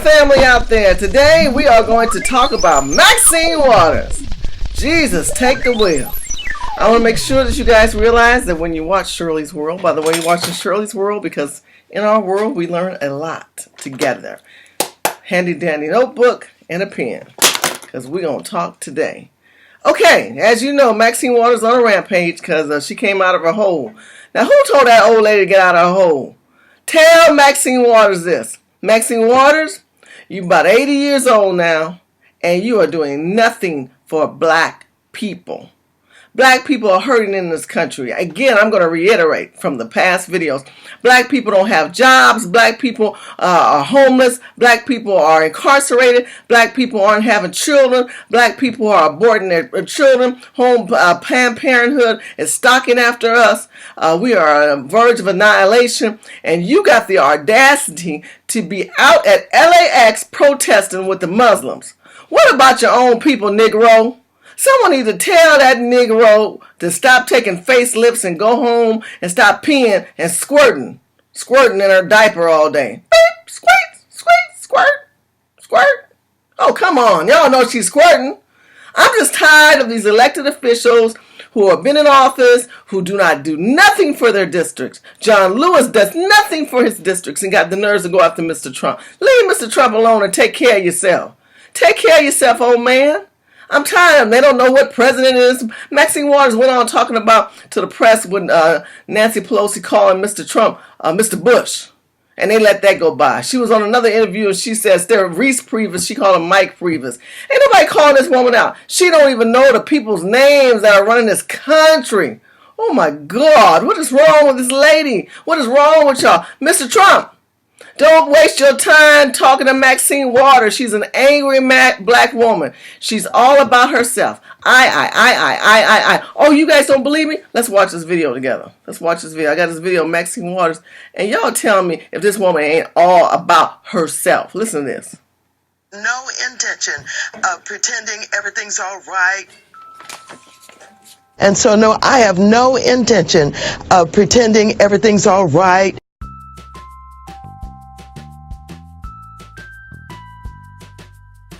family out there. Today we are going to talk about Maxine Waters. Jesus, take the wheel. I want to make sure that you guys realize that when you watch Shirley's World, by the way, you're watching Shirley's World because in our world we learn a lot together. Handy dandy notebook and a pen because we're going to talk today. Okay, as you know, Maxine Waters on a rampage because she came out of her hole. Now, who told that old lady to get out of her hole? Tell Maxine Waters this. Maxine Waters, you're about 80 years old now, and you are doing nothing for black people. Black people are hurting in this country. Again, I'm going to reiterate from the past videos. Black people don't have jobs. Black people are homeless. Black people are incarcerated. Black people aren't having children. Black people are aborting their children. Planned Parenthood is stalking after us. We are on the verge of annihilation. And you got the audacity to be out at LAX protesting with the Muslims. What about your own people, Negro? Someone needs to tell that Negro to stop taking facelifts and go home and stop peeing and squirting in her diaper all day. Beep, squirt, squirt, squirt, squirt. Oh, come on. Y'all know she's squirting. I'm just tired of these elected officials who have been in office who do not do nothing for their districts. John Lewis does nothing for his districts and got the nerves to go after Mr. Trump. Leave Mr. Trump alone and take care of yourself. Take care of yourself, old man. I'm tired of them. They don't know what president is. Maxine Waters went on talking about to the press when Nancy Pelosi calling Mr. Trump Mr. Bush. And they let that go by. She was on another interview and she says they're Reese Priebus. She called him Mike Priebus. Ain't nobody calling this woman out. She don't even know the people's names that are running this country. Oh my God. What is wrong with this lady? What is wrong with y'all? Mr. Trump, don't waste your time talking to Maxine Waters. She's an angry black woman. She's all about herself. I. Oh, you guys don't believe me? Let's watch this video together. Let's watch this video. I got this video of Maxine Waters. And y'all tell me if this woman ain't all about herself. Listen to this. No intention of pretending everything's all right. And so, no, I have no intention of pretending everything's all right.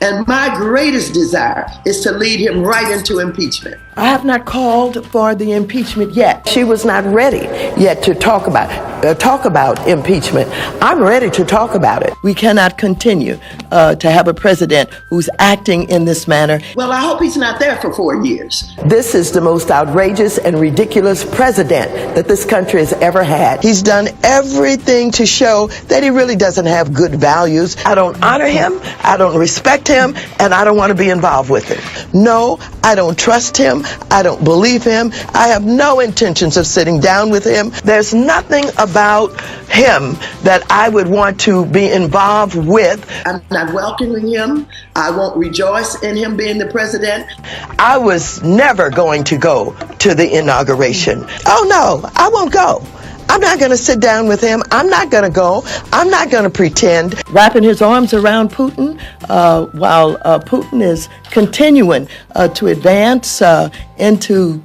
And my greatest desire is to lead him right into impeachment. I have not called for the impeachment yet. She was not ready yet to talk about impeachment. I'm ready to talk about it. We cannot continue to have a president who's acting in this manner. Well, I hope he's not there for 4 years. This is the most outrageous and ridiculous president that this country has ever had. He's done everything to show that he really doesn't have good values. I don't honor him. I don't respect him, and I don't want to be involved with him. No, I don't trust him. I don't believe him. I have no intentions of sitting down with him. There's nothing about him that I would want to be involved with. I'm not welcoming him. I won't rejoice in him being the president. I was never going to go to the inauguration. Oh, no, I won't go. I'm not going to sit down with him. I'm not going to go. I'm not going to pretend. Wrapping his arms around Putin while Putin is continuing to advance into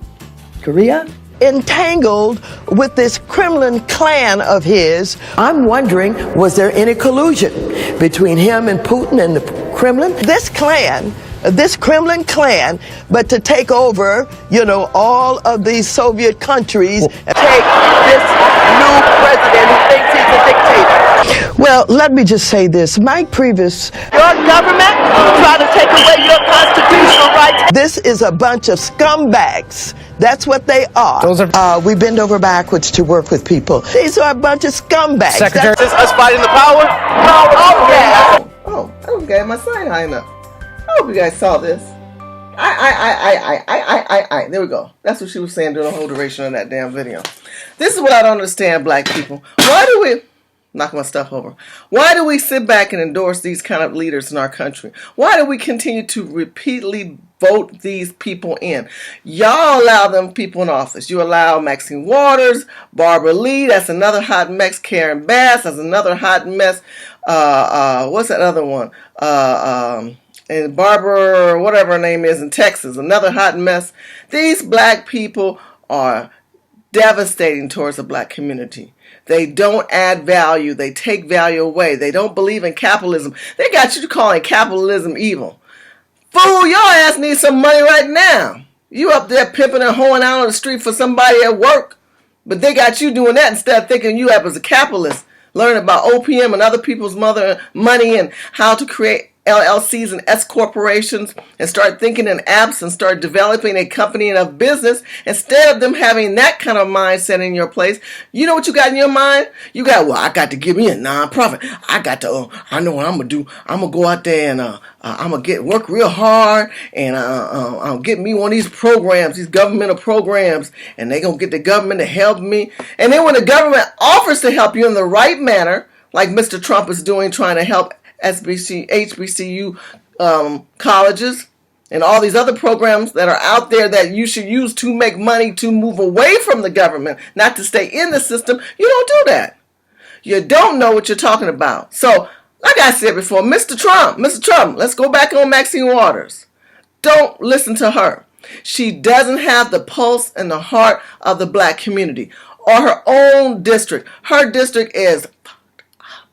Korea. Entangled with this Kremlin clan of his. I'm wondering, was there any collusion between him and Putin and the Kremlin? This Kremlin clan, but to take over, all of these Soviet countries and take this new president who thinks he's a dictator. Well, let me just say this. Mike Priebus, your government trying to take away your constitutional rights. This is a bunch of scumbags. That's what they are. We bend over backwards to work with people. These are a bunch of scumbags. Secretary, is this us fighting the power? No, yeah. Oh, I don't get my sign high enough. I hope you guys saw this. There we go. That's what she was saying during the whole duration of that damn video. This is what I don't understand, black people. Why do we... Knock my stuff over. Why do we sit back and endorse these kind of leaders in our country? Why do we continue to repeatedly vote these people in? Y'all allow them people in office. You allow Maxine Waters, Barbara Lee, that's another hot mess. Karen Bass, that's another hot mess. What's that other one? And Barbara, whatever her name is in Texas, another hot mess. These black people are devastating towards the black community. They don't add value. They take value away. They don't believe in capitalism. They got you calling capitalism evil. Fool, your ass needs some money right now. You up there pimping and hoeing out on the street for somebody at work. But they got you doing that instead of thinking you up as a capitalist. Learn about OPM and other people's money and how to create LLCs and S corporations and start thinking in apps and start developing a company and a business instead of them having that kind of mindset in your place. You know what you got in your mind? You got, well, I got to give me a nonprofit. I got to, I know what I'm going to do. I'm going to go out there and I'm going to work real hard and I'll get me one of these programs, these governmental programs, and they're going to get the government to help me. And then when the government offers to help you in the right manner, like Mr. Trump is doing, trying to help HBCU colleges and all these other programs that are out there that you should use to make money to move away from the government, not to stay in the system. You don't do that. You don't know what you're talking about. So, like I said before, Mr. Trump, let's go back on Maxine Waters. Don't listen to her. She doesn't have the pulse and the heart of the black community or her own district. Her district is fucked up.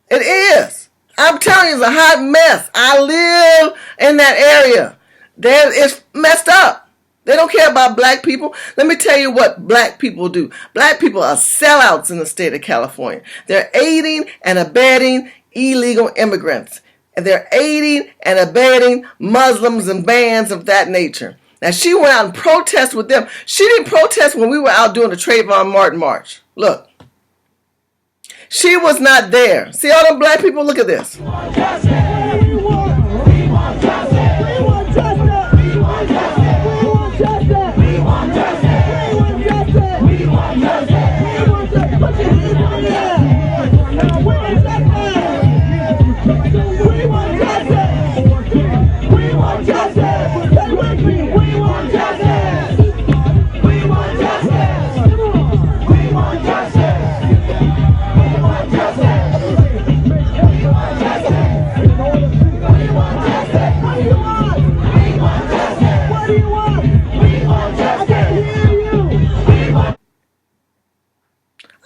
It is. I'm telling you, it's a hot mess. I live in that area. It's messed up. They don't care about black people. Let me tell you what black people do. Black people are sellouts in the state of California. They're aiding and abetting illegal immigrants. And they're aiding and abetting Muslims and bands of that nature. Now, she went out and protested with them. She didn't protest when we were out doing the Trayvon Martin March. Look. She was not there. See all them black people? Look at this.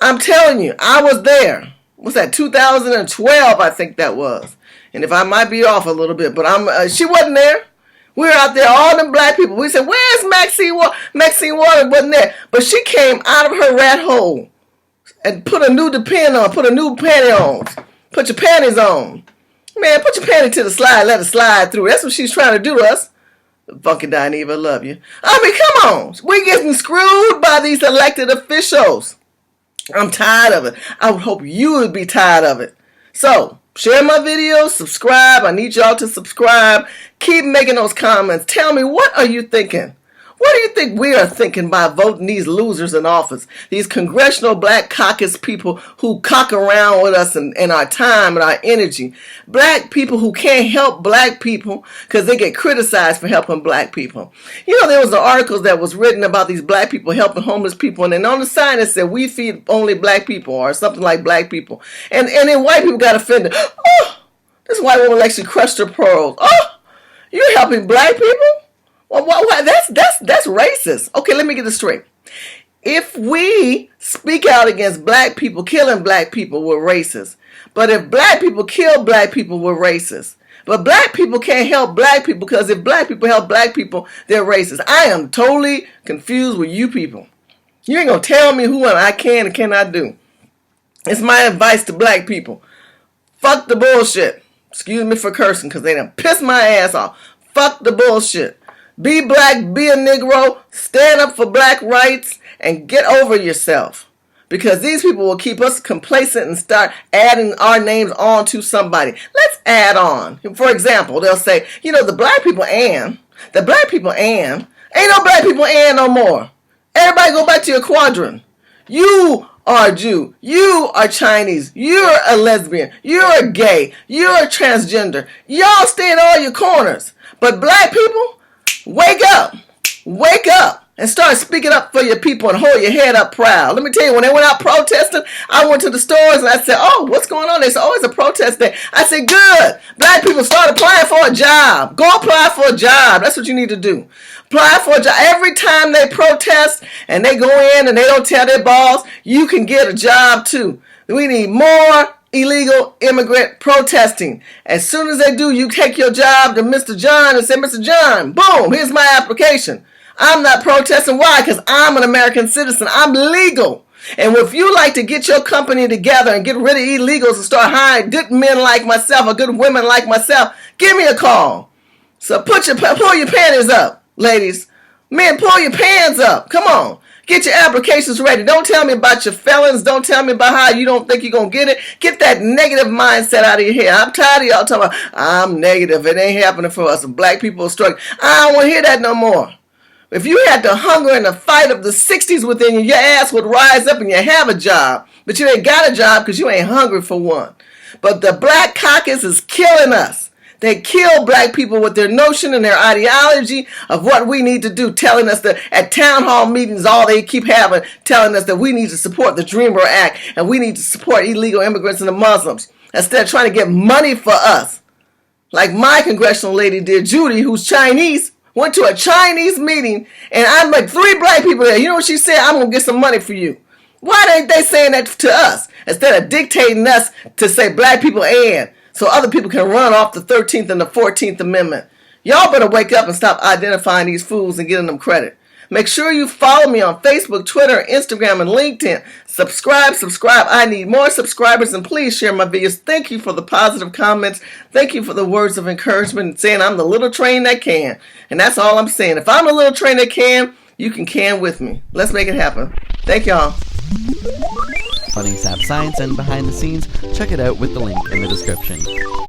I'm telling you, I was there. What's that, 2012, I think that was. And if I might be off a little bit, but she wasn't there. We were out there, all them black people. We said, where's Maxine Waters? Maxine Waters wasn't there. But she came out of her rat hole and put a new depend on, put a new panty on. Put your panties on. Man, put your panty to the slide, let it slide through. That's what she's trying to do to us. Funky Dineva, love you. I mean, come on. We getting screwed by these elected officials. I'm tired of it. I would hope you would be tired of it. So, share my videos, subscribe. I need y'all to subscribe. Keep making those comments. Tell me, what are you thinking? What do you think we are thinking by voting these losers in office? These Congressional Black Caucus people who cock around with us and our time and our energy. Black people who can't help black people because they get criticized for helping black people. You know, there was an article that was written about these black people helping homeless people, and then on the sign it said, we feed only black people, or something like black people. And then white people got offended. Oh, this white woman actually crushed her pearls. Oh, you're helping black people? Well, that's racist. Okay, let me get this straight. If we speak out against black people killing black people, we're racist. But if black people kill black people, we're racist. But black people can't help black people because if black people help black people, they're racist. I am totally confused with you people. You ain't gonna tell me who I can and cannot do. It's my advice to black people. Fuck the bullshit. Excuse me for cursing because they done pissed my ass off. Fuck the bullshit. Be black, be a Negro, stand up for black rights, and get over yourself. Because these people will keep us complacent and start adding our names on to somebody. Let's add on. For example, they'll say, you know, the black people ain't no black people no more. Everybody go back to your quadrant. You are a Jew. You are Chinese. You're a lesbian. You're a gay. You're a transgender. Y'all stay in all your corners. But black people, wake up. Wake up. and start speaking up for your people and hold your head up proud. Let me tell you, when they went out protesting, I went to the stores and I said, oh, what's going on? They said, oh, it's a protest day. I said, good. Black people start applying for a job. Go apply for a job. That's what you need to do. Apply for a job. Every time they protest and they go in and they don't tell their boss, you can get a job too. We need more illegal immigrant protesting. As soon as they do, you take your job to Mr. John and say, Mr. John, boom, here's my application. I'm not protesting. Why? Because I'm an American citizen. I'm legal. And if you like to get your company together and get rid of illegals and start hiring good men like myself or good women like myself, give me a call. So pull your panties up, ladies. Men, pull your pants up. Come on. Get your applications ready. Don't tell me about your felons. Don't tell me about how you don't think you're going to get it. Get that negative mindset out of your head. I'm tired of y'all talking about, I'm negative. It ain't happening for us. Black people are struggling. I don't want to hear that no more. If you had the hunger and the fight of the 60s within you, your ass would rise up and you have a job. But you ain't got a job because you ain't hungry for one. But the Black Caucus is killing us. They kill black people with their notion and their ideology of what we need to do, telling us that at town hall meetings, all they keep having, telling us that we need to support the Dreamer Act and we need to support illegal immigrants and the Muslims instead of trying to get money for us. Like my congressional lady did, Judy, who's Chinese, went to a Chinese meeting and I'm like 3 black people there. You know what she said? I'm going to get some money for you. Why ain't they saying that to us instead of dictating us to say black people and so other people can run off the 13th and the 14th Amendment? Y'all better wake up and stop identifying these fools and giving them credit. Make sure you follow me on Facebook, Twitter, Instagram, and LinkedIn. Subscribe. I need more subscribers, and please share my videos. Thank you for the positive comments. Thank you for the words of encouragement and saying I'm the little train that can. And that's all I'm saying. If I'm the little train that can, you can with me. Let's make it happen. Thank y'all. On ASAP Science and behind the scenes, check it out with the link in the description.